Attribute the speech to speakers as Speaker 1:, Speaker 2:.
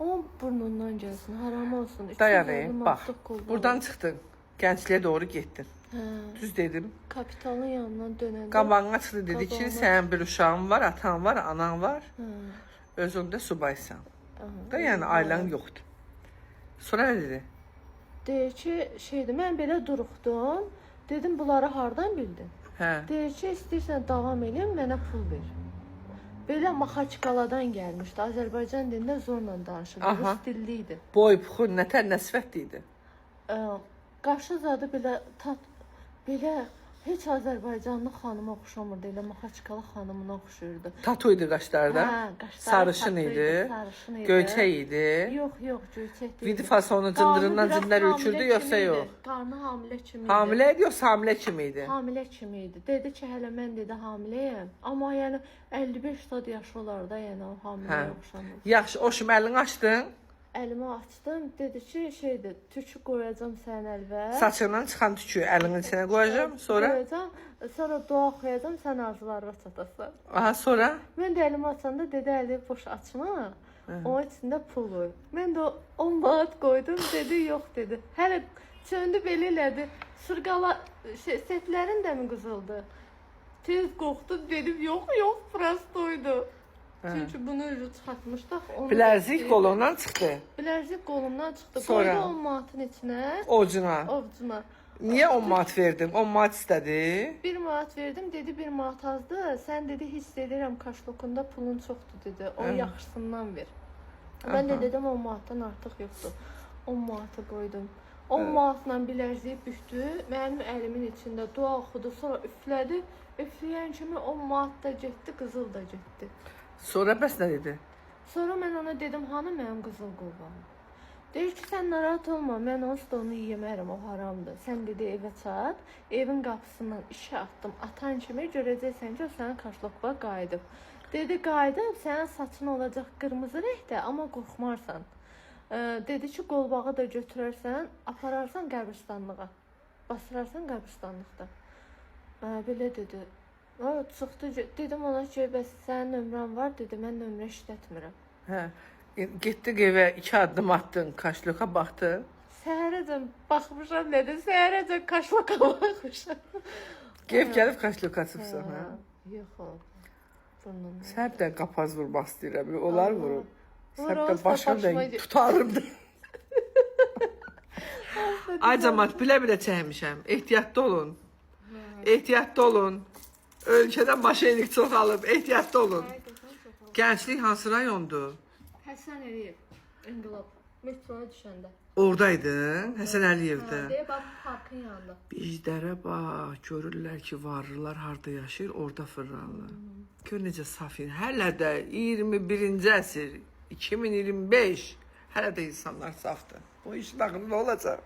Speaker 1: Ama burnundan gelsin, haram olsun.
Speaker 2: Dayanayım, bax. Buradan çıxdın, gəncliyə doğru getdin.
Speaker 1: Hə.
Speaker 2: Düz dedim.
Speaker 1: Kapitalın yanından dönəndə.
Speaker 2: Qabağına çıxdı dedi ki, sənin bir uşağın var, atan var, anan var.
Speaker 1: Hə.
Speaker 2: Özündə subaysan.
Speaker 1: Aha,
Speaker 2: Da yəni ailen yoxdur. Sonra nə dedi?
Speaker 1: Deyir ki, şeydir, mən belə duruxdum. Dedim, bunları hardan bildin?
Speaker 2: Hə.
Speaker 1: Deyir ki, istəyirsən davam eləyim, mənə pul ver. Belə Maxaçkaladan gəlmişdi. Azərbaycan dilində zorla danışırdı. Rus dilli idi.
Speaker 2: Boy, puxun, nətər, nə sifətli idi?
Speaker 1: Qaşı zadı belə heç Azərbaycanlı xanıma oxşamırdı. Elə Maxaçkala xanımına oxşuyurdu.
Speaker 2: Tatu idi qaşlarda.
Speaker 1: Qaşları
Speaker 2: sarışın idi.
Speaker 1: Sarışın idi.
Speaker 2: Göyçək idi.
Speaker 1: Yox, göyçək deyil.
Speaker 2: Vidi fasonu cındırından cinlər uçurdu, yoxsa yox?
Speaker 1: Qarnı hamilə kimi idi.
Speaker 2: Hamilə idi, yoxsa hamilə kimi idi?
Speaker 1: Hamilə kimi idi. Dedi ki, hələ mən dedi hamiləyəm. Amma yəni 55 yaşı olar da, yəni o hamiləyə oxşamır.
Speaker 2: Yaxşı, o şimdi əlini açdın.
Speaker 1: Əlimi açdım, dedi ki, şeydir, tükü qoyacam sənin əlvə.
Speaker 2: Saçından çıxan tükü əlinin içinə qoyacam, sonra?
Speaker 1: Qoyacam, sonra dua oxuyacam, sən arzularına çatasan.
Speaker 2: Aha, sonra?
Speaker 1: Mən də əlimi açanda dedi, əli boş açma, onun içində pul qoy. Mən də 10 manat qoydum, dedi, yox dedi. Hələ çöndü belə elədi, sırqala, setlərin də mi qızıldı? Tez qorxdu, dedim, yox, prostoydu. Çünki bunu çıxartmışdıq.
Speaker 2: Bilərzik qolundan çıxdı.
Speaker 1: Bilərzik qolumdan çıxdı.
Speaker 2: Sonra?
Speaker 1: Qoydu 10 manatın içinə.
Speaker 2: Ovcuna. Niyə 10 manat verdin? 10 manat istədi.
Speaker 1: 1 manat verdim, dedi 1 manat azdır. Sən dedi hiss edirəm kaşlokunda pulun çoxdur dedi. O yaxşısından ver. Mən də dedim 10 manatdan artıq yoxdur. 10 manatı qoydum. 10 manatla bilərziyi bükdü. Mənim əlimin içində dua oxudu, sonra üflədi. Üfləyən kimi 10 manat da getdi, qızıl da getdi.
Speaker 2: Sonra bəs nə dedi?
Speaker 1: Sonra mən ona dedim, hanı mənim qızıl qurbanım? Deyir ki, sən narahat olma, mən onsuz da onu yemərəm, o haramdır. Sən dedi evə çat, evin qapısından işə atdım, atan kimi görəcəksən ki, o sənin kaşlokla qayıdıb. Dedi, qayıdıb, sənin saçın olacaq qırmızı rəngdə, amma qorxmarsan. Dedi ki, qolbağı da götürərsən, apararsan qəbristanlığa, basırarsan qəbristanlıqda. Belə dedi. O çıxdı, dedim ona ki, bəs sənin nömrən var, dedi, mən nömrə işlətmirəm.
Speaker 2: Hə. Getdik evə, 2 addım attın, kaşloka baxdın.
Speaker 1: Səhərəcən baxmışam, dedi, səhərəcən kaşloka baxmışam.
Speaker 2: Gəlib kaşloka açıbsan, hə?
Speaker 1: Yox o, burnumda.
Speaker 2: Səhər də qapaz vurmaq istəyirəm, onlar vurur. Səhər də başım da tutarım da. Ay cəmat, bilə-bilə çəkmişəm, ehtiyatlı olun. Ehtiyatlı olun. Ölkədən maşenlik çoxalıb, ehtiyatlı olun. Gənclik hansı rayondur?
Speaker 1: Həsən Əliyev, İnqilab, metroya düşəndə.
Speaker 2: Oradaydın, Həsən Əliyevdə.
Speaker 1: Deyə bax, parkın yanında.
Speaker 2: Bizlərə bax, görürlər ki, varlılar harda yaşayır, orada fırlanırlar. Gör necə safin, hələ də 21-ci əsr, 2025, hələ də insanlar safdır. Bu işin axırı nə olacaq?